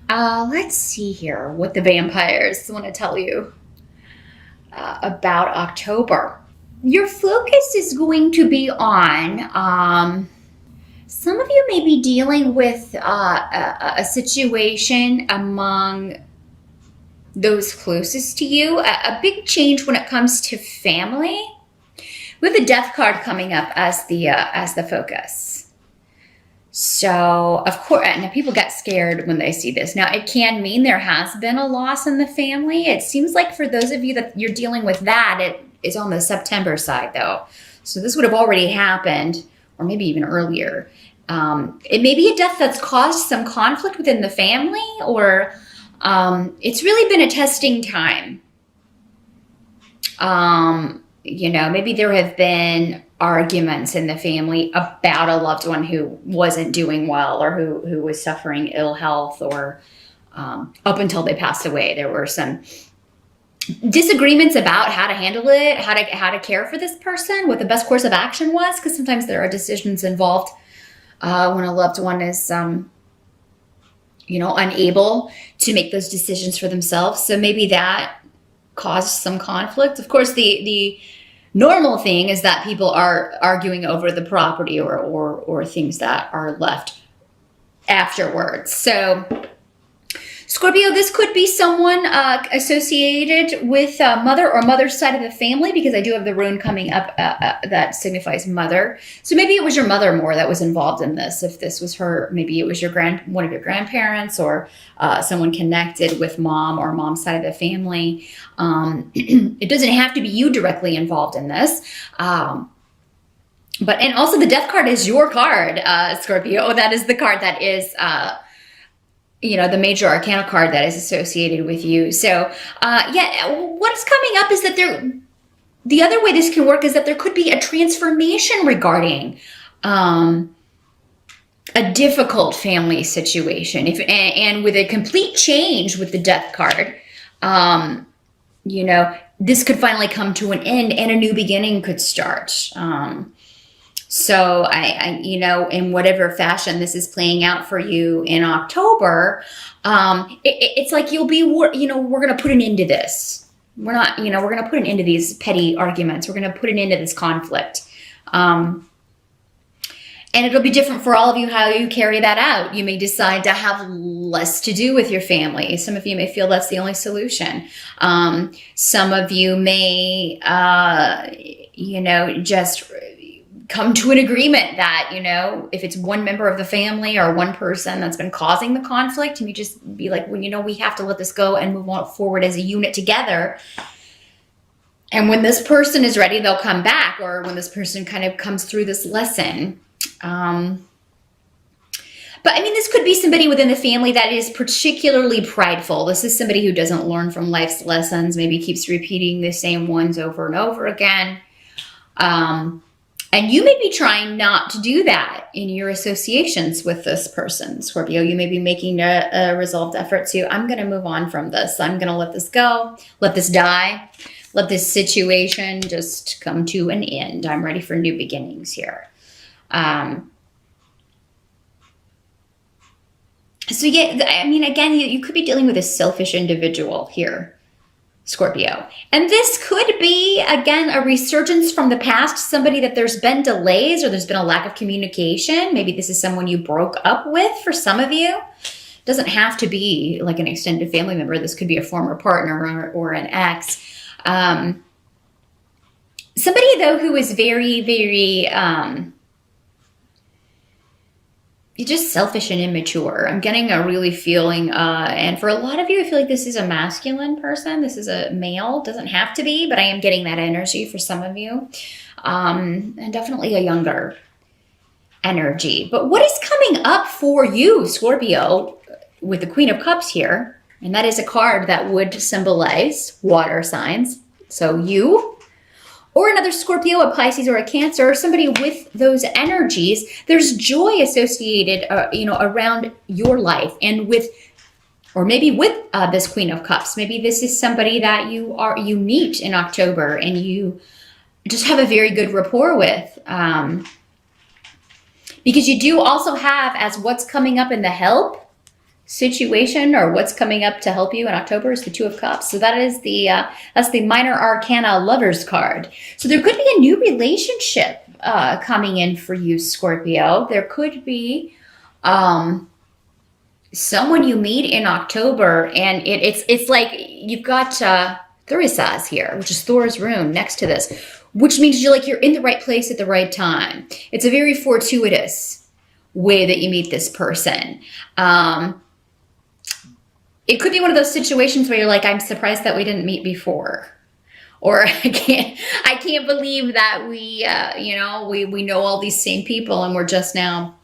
Let's see here what the vampires want to tell you about October. Your focus is going to be on some of you may be dealing with a situation among those closest to you, a big change when it comes to family, with the death card coming up as the focus. So, of course, and people get scared when they see this. Now, it can mean there has been a loss in the family. It seems like for those of you that you're dealing with that, it is on the September side, though. So this would have already happened, or maybe even earlier. It may be a death that's caused some conflict within the family, or it's really been a testing time. Maybe there have been arguments in the family about a loved one who wasn't doing well, or who was suffering ill health, or up until they passed away, there were some disagreements about how to handle it, how to care for this person, what the best course of action was, because sometimes there are decisions involved when a loved one is unable to make those decisions for themselves. So maybe that caused some conflict. Of course, the normal thing is that people are arguing over the property or things that are left afterwards. So Scorpio, this could be someone associated with mother or mother's side of the family, because I do have the rune coming up that signifies mother. So maybe it was your mother more that was involved in this. If this was her, maybe it was one of your grandparents, or someone connected with mom or mom's side of the family. It doesn't have to be you directly involved in this. And also the death card is your card, Scorpio. That is the card that is the major arcana card that is associated with you. So, what's coming up is that the other way this can work is that there could be a transformation regarding a difficult family situation. And with a complete change with the death card, this could finally come to an end and a new beginning could start. So in whatever fashion this is playing out for you in October, it's like you'll be, we're going to put an end to this. We're going to put an end to these petty arguments. We're going to put an end to this conflict. And it'll be different for all of you how you carry that out. You may decide to have less to do with your family. Some of you may feel that's the only solution. Some of you may, just come to an agreement that, if it's one member of the family or one person that's been causing the conflict, and you just be like, well, we have to let this go and move on forward as a unit together. And when this person is ready, they'll come back, or when this person kind of comes through this lesson. But this could be somebody within the family that is particularly prideful. This is somebody who doesn't learn from life's lessons, maybe keeps repeating the same ones over and over again. And you may be trying not to do that in your associations with this person, Scorpio. You may be making a resolved effort to, I'm going to move on from this. I'm going to let this go, let this die, let this situation just come to an end. I'm ready for new beginnings here. Again, you could be dealing with a selfish individual here, Scorpio. And this could be, again, a resurgence from the past, somebody that there's been delays or there's been a lack of communication. Maybe this is someone you broke up with for some of you. It doesn't have to be like an extended family member. This could be a former partner or an ex. Somebody, though, who is very, very... you're just selfish and immature. I'm getting a really feeling, and for a lot of you, I feel like this is a masculine person. This is a male. Doesn't have to be, but I am getting that energy for some of you. And definitely a younger energy. But what is coming up for you, Scorpio, with the Queen of Cups here? And that is a card that would symbolize water signs. So you, or another Scorpio, a Pisces, or a Cancer, or somebody with those energies, there's joy associated, around your life and with, or maybe with this Queen of Cups. Maybe this is somebody that you meet in October and you just have a very good rapport with. Because you do also have, as what's coming up in the help, situation or what's coming up to help you in October is the Two of Cups. So that is that's the minor arcana lovers card. So there could be a new relationship coming in for you, Scorpio. There could be someone you meet in October, and it's like you've got Thurisaz here, which is Thor's rune next to this, which means you're in the right place at the right time. It's a very fortuitous way that you meet this person. It could be one of those situations where you're like, I'm surprised that we didn't meet before. Or I can't believe that we know all these same people and we're just now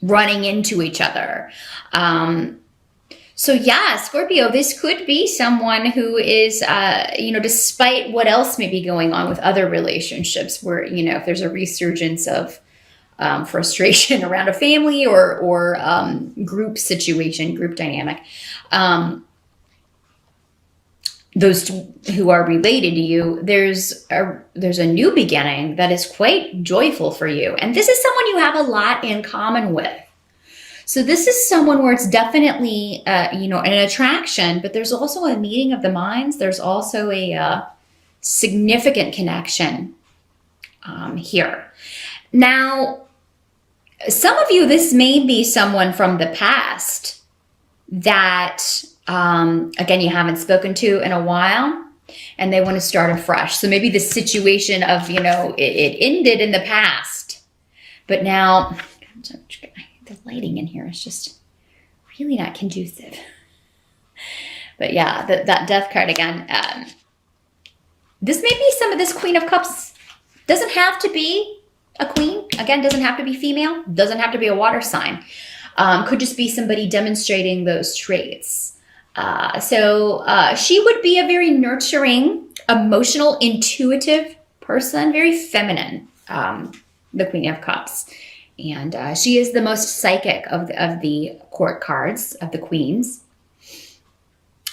running into each other. So yeah, Scorpio, this could be someone who is, despite what else may be going on with other relationships where, if there's a resurgence of frustration around a family or group situation, group dynamic, those who are related to you, there's a new beginning that is quite joyful for you. And this is someone you have a lot in common with. So this is someone where it's definitely, an attraction, but there's also a meeting of the minds. There's also a significant connection here. Now, some of you, this may be someone from the past that, again, you haven't spoken to in a while and they want to start afresh. So maybe the situation of, it ended in the past, but now the lighting in here is just really not conducive. But yeah, that death card again. This may be some of this Queen of Cups. Doesn't have to be a queen. Again, doesn't have to be female. Doesn't have to be a water sign. Could just be somebody demonstrating those traits. So she would be a very nurturing, emotional, intuitive person, very feminine, the Queen of Cups. And she is the most psychic of the court cards, of the queens.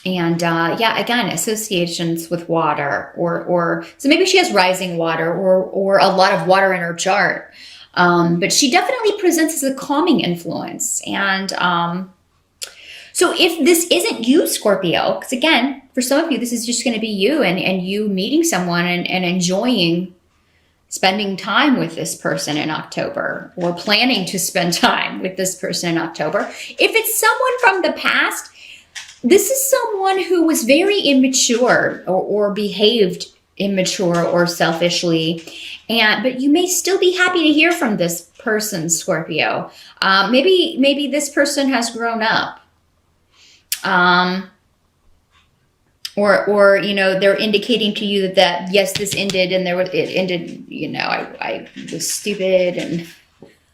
And again, associations with water or so maybe she has rising water or a lot of water in her chart. But she definitely presents as a calming influence. And so if this isn't you, Scorpio, because again, for some of you, this is just going to be you and you meeting someone and enjoying spending time with this person in October or planning to spend time with this person in October. If it's someone from the past, this is someone who was very immature or behaved immature or selfishly, but you may still be happy to hear from this person, Scorpio. Maybe this person has grown up. Or they're indicating to you that yes, this ended and it ended, I was stupid and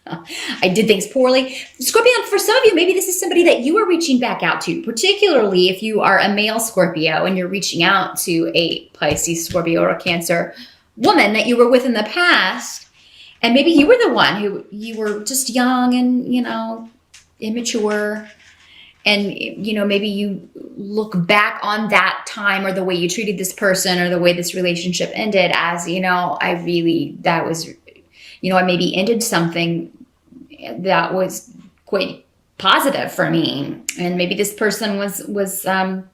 I did things poorly. Scorpio, for some of you, maybe this is somebody that you are reaching back out to, particularly if you are a male Scorpio and you're reaching out to a Pisces, Scorpio, or a Cancer woman that you were with in the past. And maybe you were the one who you were just young and, immature. And, maybe you look back on that time or the way you treated this person or the way this relationship ended as, I maybe ended something that was quite positive for me. And maybe this person was a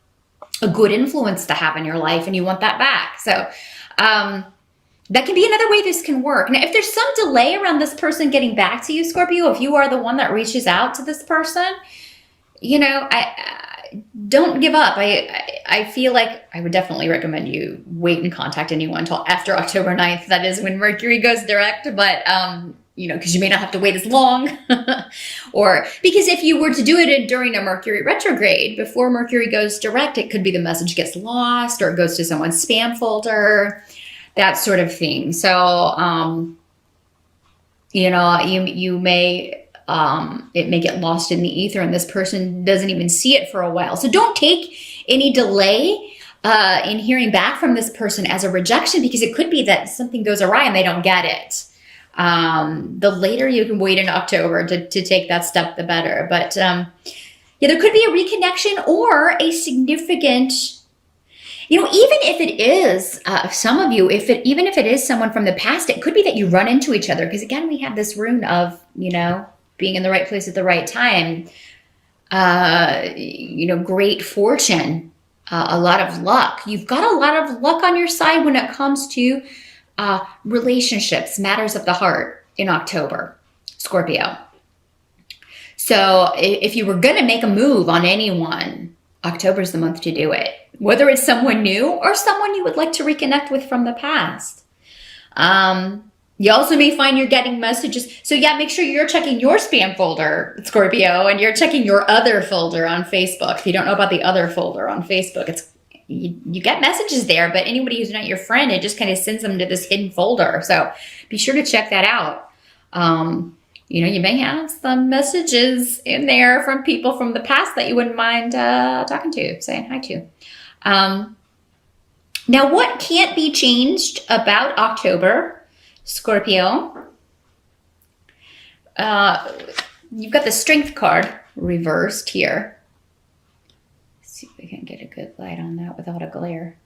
good influence to have in your life and you want that back. So that can be another way this can work. Now, if there's some delay around this person getting back to you, Scorpio, if you are the one that reaches out to this person, I don't give up. I feel like I would definitely recommend you wait and contact anyone until after October 9th. That is when Mercury goes direct, but, because you may not have to wait as long. Or because if you were to do it during a Mercury retrograde, before Mercury goes direct, it could be the message gets lost or it goes to someone's spam folder, that sort of thing. So, you may... it may get lost in the ether and this person doesn't even see it for a while. So don't take any delay in hearing back from this person as a rejection, because it could be that something goes awry and they don't get it. The later you can wait in October to take that step, the better. But there could be a reconnection or a significant, even if it is some of you, even if it is someone from the past, it could be that you run into each other. Because again, we have this rune of, being in the right place at the right time. great fortune, a lot of luck. You've got a lot of luck on your side when it comes to relationships, matters of the heart in October, Scorpio. So if you were going to make a move on anyone, October is the month to do it. Whether it's someone new or someone you would like to reconnect with from the past. You also may find you're getting messages. So yeah, make sure you're checking your spam folder, Scorpio, and you're checking your other folder on Facebook. If you don't know about the other folder on Facebook, you get messages there, but anybody who's not your friend, it just kind of sends them to this hidden folder. So be sure to check that out. You may have some messages in there from people from the past that you wouldn't mind talking to, saying hi to. Now, what can't be changed about October, Scorpio? You've got the Strength card reversed here. Let's see if we can get a good light on that without a glare.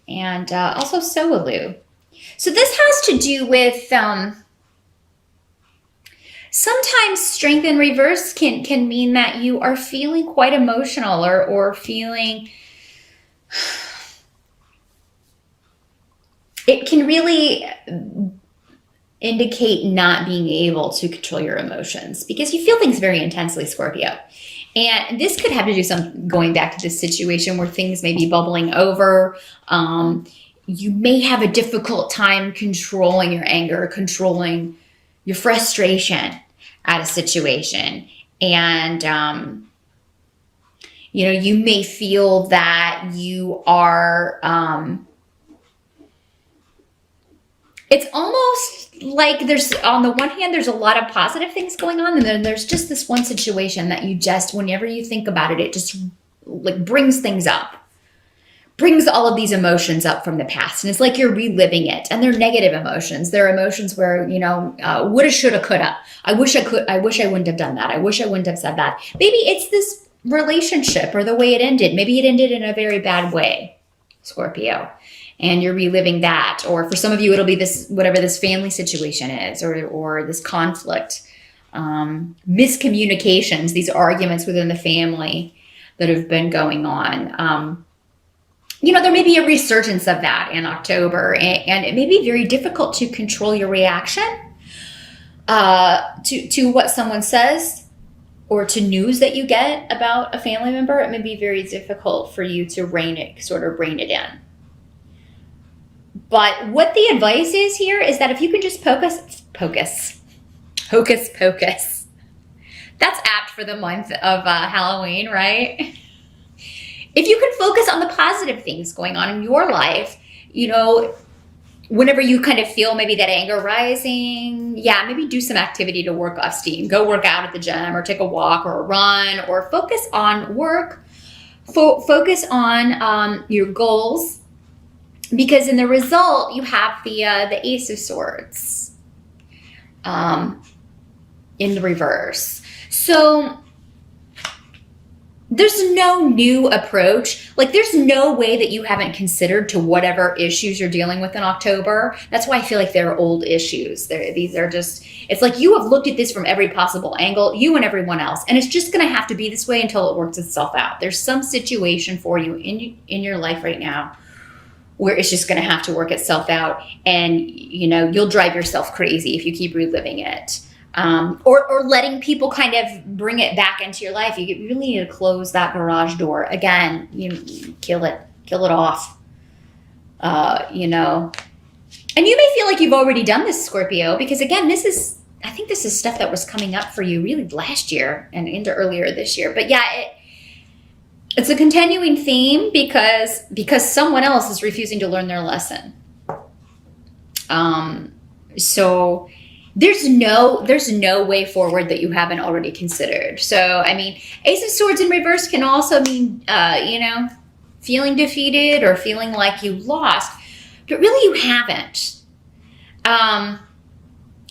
And also Soalu. So this has to do with sometimes strength in reverse can mean that you are feeling quite emotional or feeling. It can really indicate not being able to control your emotions because you feel things very intensely, Scorpio. And this could have to do some going back to this situation where things may be bubbling over. You may have a difficult time controlling your anger, controlling your frustration at a situation. And, you may feel that you are, it's almost like there's, on the one hand, there's a lot of positive things going on. And then there's just this one situation that you just, whenever you think about it, it just like brings things up, brings all of these emotions up from the past. And it's like you're reliving it. And they're negative emotions. They're emotions where, woulda, shoulda, coulda. I wish I wouldn't have done that. I wish I wouldn't have said that. Maybe it's this relationship or the way it ended. Maybe it ended in a very bad way, Scorpio. And you're reliving that. Or for some of you, it'll be this, whatever this family situation is, or this conflict, miscommunications, these arguments within the family that have been going on. There may be a resurgence of that in October, and it may be very difficult to control your reaction to what someone says or to news that you get about a family member. It may be very difficult for you to rein it in. But what the advice is here is that if you can just hocus pocus. That's apt for the month of Halloween, right? If you can focus on the positive things going on in your life, whenever you kind of feel maybe that anger rising, maybe do some activity to work off steam. Go work out at the gym or take a walk or a run or focus on work. Focus on your goals. Because in the result, you have the Ace of Swords in the reverse. So there's no new approach. Like there's no way that you haven't considered to whatever issues you're dealing with in October. That's why I feel like they're old issues. These are just, it's like you have looked at this from every possible angle, you and everyone else. And it's just going to have to be this way until it works itself out. There's some situation for you in your life right now where it's just going to have to work itself out. And, you'll drive yourself crazy if you keep reliving it. Or letting people kind of bring it back into your life. You really need to close that garage door. Again, kill it off. And you may feel like you've already done this, Scorpio, because again, I think this is stuff that was coming up for you really last year and into earlier this year. But it's a continuing theme because someone else is refusing to learn their lesson. So there's no way forward that you haven't already considered. So, Ace of Swords in reverse can also mean, feeling defeated or feeling like you lost, but really you haven't.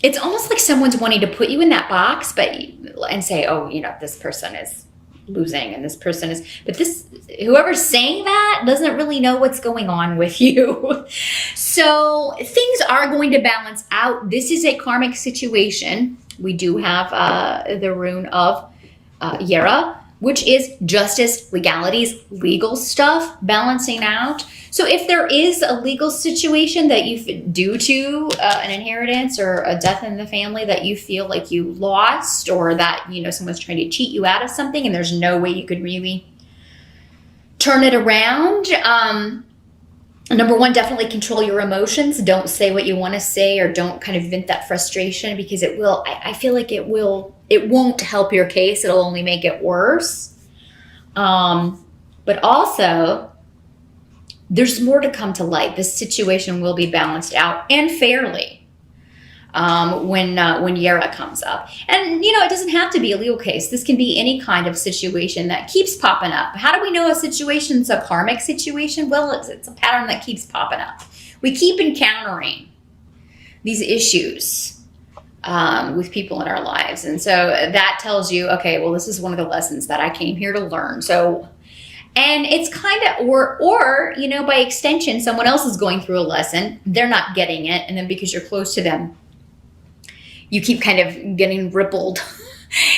It's almost like someone's wanting to put you in that box, and say, oh, this person is losing and this person is, but whoever's saying that doesn't really know what's going on with you. So things are going to balance out. This is a karmic situation. We do have the rune of Yera, which is justice, legalities, legal stuff, balancing out. So if there is a legal situation that you, due to an inheritance or a death in the family, that you feel like you lost, or that, you know, someone's trying to cheat you out of something and there's no way you could really turn it around, number one, definitely control your emotions. Don't say what you want to say, or don't kind of vent that frustration, because it will, I feel like it won't help your case. It'll only make it worse. But also, there's more to come to light. This situation will be balanced out and fairly when Yera comes up. And, you know, it doesn't have to be a legal case. This can be any kind of situation that keeps popping up. How do we know a situation's a karmic situation? Well, it's a pattern that keeps popping up. We keep encountering these issues with people in our lives. And so that tells you, okay, well, this is one of the lessons that I came here to learn. So, and it's kind of, or, you know, by extension, someone else is going through a lesson. They're not getting it. And then because you're close to them, you keep kind of getting rippled.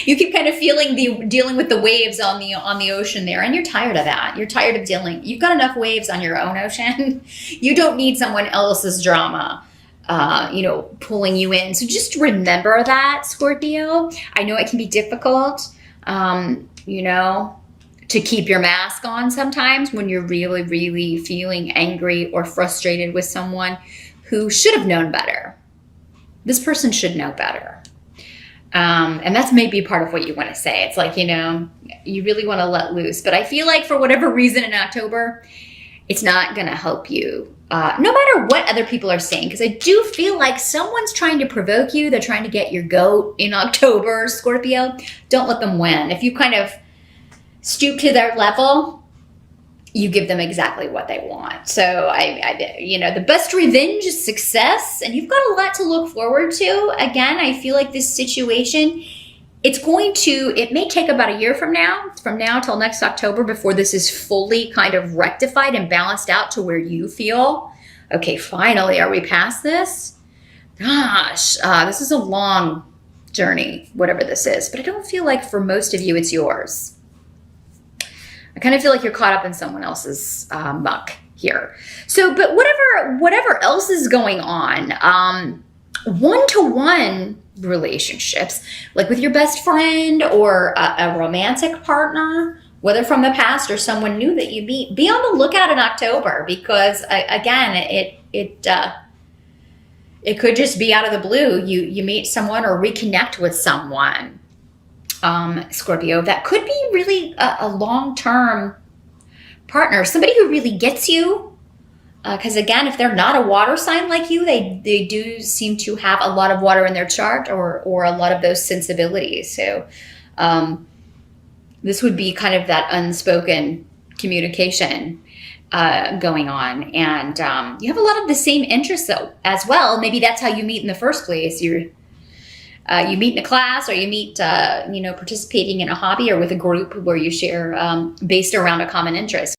You keep kind of dealing with the waves on the ocean there. And you're tired of that. You're tired of dealing. You've got enough waves on your own ocean. You don't need someone else's drama, you know, pulling you in. So just remember that, Scorpio. I know it can be difficult, you know, to keep your mask on sometimes when you're really, really feeling angry or frustrated with someone who should have known better. This person should know better. And that's maybe part of what you want to say. It's like, you know, you really want to let loose. But I feel like for whatever reason in October, it's not going to help you. No matter what other people are saying. Because I do feel like someone's trying to provoke you. They're trying to get your goat in October, Scorpio. Don't let them win. If you kind of stoop to their level, you give them exactly what they want. So you know, the best revenge is success, and you've got a lot to look forward to. Again, I feel like this situation, it may take about a year from now till next October before this is fully kind of rectified and balanced out to where you feel, okay, finally, are we past this? Gosh, this is a long journey, whatever this is, but I don't feel like for most of you, it's yours. I kind of feel like you're caught up in someone else's muck here. So, but whatever else is going on, one-to-one relationships, like with your best friend or a romantic partner, whether from the past or someone new that you meet, be on the lookout in October, because again, it could just be out of the blue. You meet someone or reconnect with someone, Scorpio, that could be really a long-term partner, somebody who really gets you. Because again, if they're not a water sign like you, they do seem to have a lot of water in their chart, or a lot of those sensibilities. So this would be kind of that unspoken communication going on. And you have a lot of the same interests though, as well. Maybe that's how you meet in the first place. You meet in a class, or you meet, you know, participating in a hobby or with a group where you share based around a common interest.